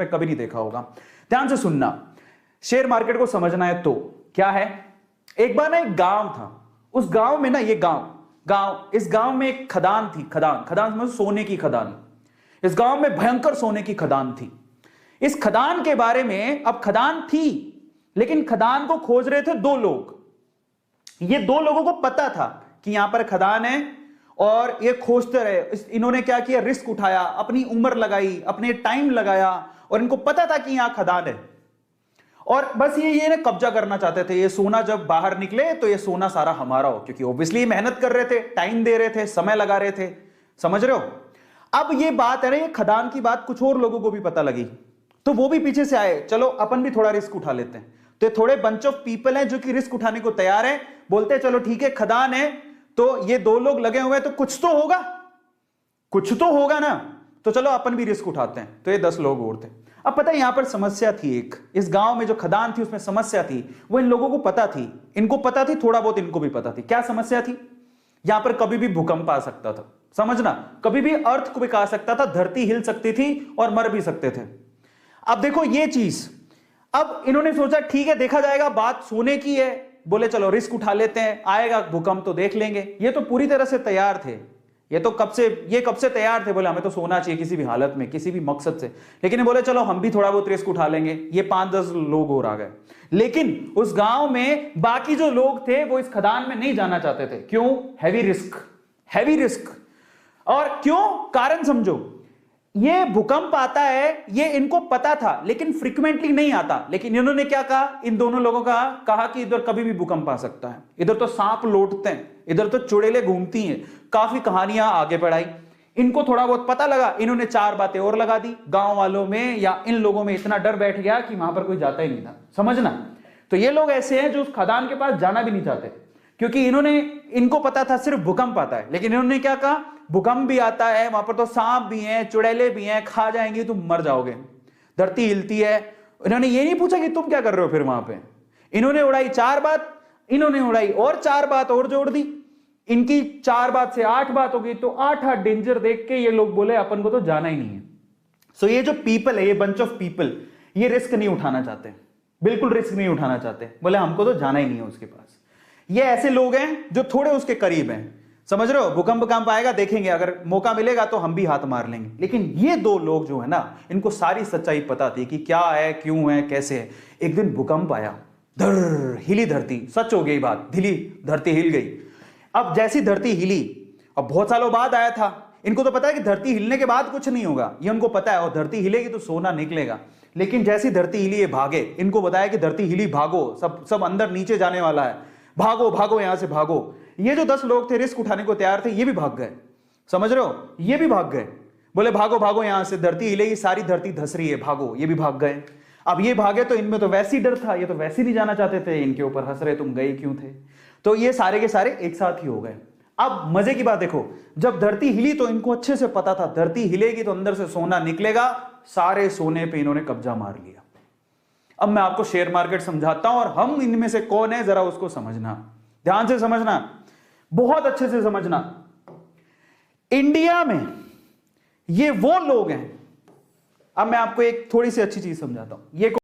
में कभी नहीं देखा होगा। ध्यान से सुनना, शेयर मार्केट को समझना है तो क्या है। एक बार ना एक गांव था, उस गांव में ना, ये इस गांव में एक खदान थी। खदान समझो, सोने की खदान। इस गांव में भयंकर सोने की खदान थी। इस खदान के बारे में, अब खदान थी लेकिन खदान को खोज रहे थे दो लोग। ये दो लोगों को पता था कि यहां पर खदान है और ये खोजते रहे। इन्होंने क्या किया, रिस्क उठाया, अपनी उम्र लगाई, अपने टाइम लगाया, और इनको पता था कि यहां खदान है और बस ये ना कब्जा करना चाहते थे। ये सोना जब बाहर निकले तो ये सोना सारा हमारा हो, क्योंकि ऑब्वियसली मेहनत कर रहे थे, टाइम दे रहे थे, समय लगा रहे थे। समझ रहे हो। अब ये बात है ना, ये खदान की बात कुछ और लोगों को भी पता लगी, तो वो भी पीछे से आए, चलो अपन भी थोड़ा रिस्क उठा लेते हैं। तो थोड़े बंच ऑफ पीपल हैं जो कि रिस्क उठाने को तैयार हैं, बोलते हैं चलो ठीक है, खदान है तो ये दो लोग लगे हुए हैं तो कुछ तो होगा ना, तो चलो अपन भी रिस्क उठाते हैं। तो ये 10 लोग और थे। अब पता है यहां पर समस्या थी एक, इस गांव में जो खदान थी उसमें समस्या थी, वो इन लोगों को पता थी, इनको पता थी, थोड़ा बहुत इनको भी पता थी। क्या समस्या थी, यहां पर कभी भी भूकंप आ सकता था, समझना, कभी भी अर्थ को भी आ सकता था, धरती हिल सकती थी और मर भी सकते थे। अब देखो ये चीज, अब इन्होंने सोचा ठीक है देखा जाएगा, बात सोने की है, बोले चलो रिस्क उठा लेते हैं, आएगा भूकंप तो देख लेंगे। ये तो पूरी तरह से तैयार थे, ये कब से तैयार थे, बोले हमें तो सोना चाहिए किसी भी हालत में, किसी भी मकसद से। लेकिन ये बोले चलो हम भी थोड़ा बहुत रिस्क उठा लेंगे। ये 5-10 लोग और आ गए, लेकिन उस गांव में बाकी जो लोग थे वो इस खदान में नहीं जाना चाहते थे। क्यों, हैवी रिस्क। और क्यों, कारण समझो, ये भूकंप आता है ये इनको पता था लेकिन फ्रीक्वेंटली नहीं आता। लेकिन इन्होंने क्या कहा, इन दोनों लोगों का कहा कि इधर कभी भी भूकंप आ सकता है, इधर तो सांप लौटते हैं, इधर तो चुड़ैलें घूमती हैं, काफी कहानियां आगे बढ़ाई। इनको थोड़ा बहुत पता लगा, इन्होंने 4 बातें और लगा दी। गांव वालों में या इन लोगों में इतना डर बैठ गया कि वहां पर कोई जाता ही नहीं था, समझना। तो ये लोग ऐसे हैं जो उस खदान के पास जाना भी नहीं चाहते, क्योंकि इनको पता था सिर्फ भूकंप आता है। लेकिन इन्होंने क्या कहा, भूकंप भी आता है, वहां पर तो सांप भी हैं, चुड़ैले भी हैं, खा जाएंगे, तुम मर जाओगे, धरती हिलती है। इन्होंने ये नहीं पूछा कि तुम क्या कर रहे हो फिर वहां पे। इन्होंने उड़ाई 4 बात, इन्होंने उड़ाई और 4 बात और जोड़ दी। इनकी 4 बात से 8 बात हो गई, तो 8 डेंजर देख के ये लोग बोले अपन को तो जाना ही नहीं है। सो ये जो पीपल है, ये बंच ऑफ पीपल, ये रिस्क नहीं उठाना चाहते, बिल्कुल रिस्क नहीं उठाना चाहते, बोले हमको तो जाना ही नहीं है उसके पास। ये ऐसे लोग हैं जो थोड़े उसके करीब हैं, समझ रहे हो। भूकंप आएगा देखेंगे, अगर मौका मिलेगा तो हम भी हाथ मार लेंगे। लेकिन ये 2 लोग जो है ना, इनको सारी सच्चाई पता थी कि क्या है, क्यों है, कैसे है। एक दिन भूकंप आया, हिली धरती, सच हो गई बात, धरती हिल गई। अब जैसी धरती हिली, अब बहुत सालों बाद आया था, इनको तो पता है कि धरती हिलने के बाद कुछ नहीं होगा, ये उनको पता है, और धरती हिलेगी तो सोना निकलेगा। लेकिन जैसी धरती हिली ये भागे, इनको बताया कि धरती हिली, भागो, सब अंदर नीचे जाने वाला है, भागो यहां से भागो। ये जो 10 लोग थे रिस्क उठाने को तैयार थे, ये भी भाग गए, समझ रहे हो, ये भी भाग गए। बोले भागो यहां से, धरती हिलेगी, सारी धरती धस रही है, भागो। ये भी भाग गए। अब ये भागे तो इनमें तो वैसी डर था, ये तो वैसे नहीं जाना चाहते थे, इनके ऊपर हंस रहे तुम गए क्यों थे। तो ये सारे के सारे एक साथ ही हो गए। अब मजे की बात देखो, जब धरती हिली तो इनको अच्छे से पता था धरती हिलेगी तो अंदर से सोना निकलेगा, सारे सोने पे इन्होंने कब्जा मार लिया। अब मैं आपको शेयर मार्केट समझाता हूं और हम इनमें से कौन है जरा उसको समझना, ध्यान से समझना, बहुत अच्छे से समझना। इंडिया में ये वो लोग हैं, अब मैं आपको एक थोड़ी सी अच्छी चीज समझाता हूं। ये